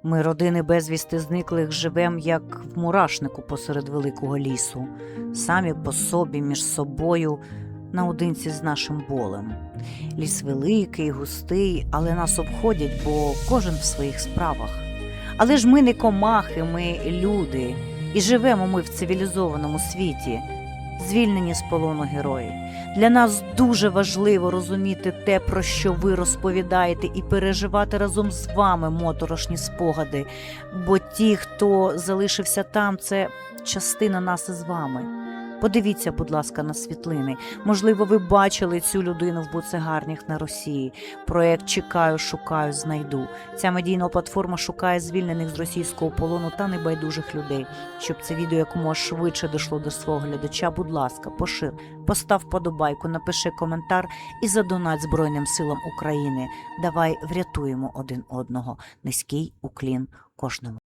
Ми, родини безвісти зниклих, живем, як в мурашнику посеред великого лісу, самі по собі, між собою, наодинці з нашим болем. Ліс великий, густий, але нас обходять, бо кожен в своїх справах. Але ж ми не комахи, ми люди, і живемо ми в цивілізованому світі, звільнені з полону герої. Для нас дуже важливо розуміти те, про що ви розповідаєте, і переживати разом з вами моторошні спогади, бо ті, хто залишився там, це частина нас із вами. Подивіться, будь ласка, на світлини. Можливо, ви бачили цю людину в буцегарнях на Росії. Проєкт «Чекаю, шукаю, знайду». Ця медійна платформа шукає звільнених з російського полону та небайдужих людей. Щоб це відео якомога швидше дійшло до свого глядача, будь ласка, пошир, постав вподобайку, напиши коментар і задонать Збройним силам України. Давай врятуємо один одного. Низький уклін кожному.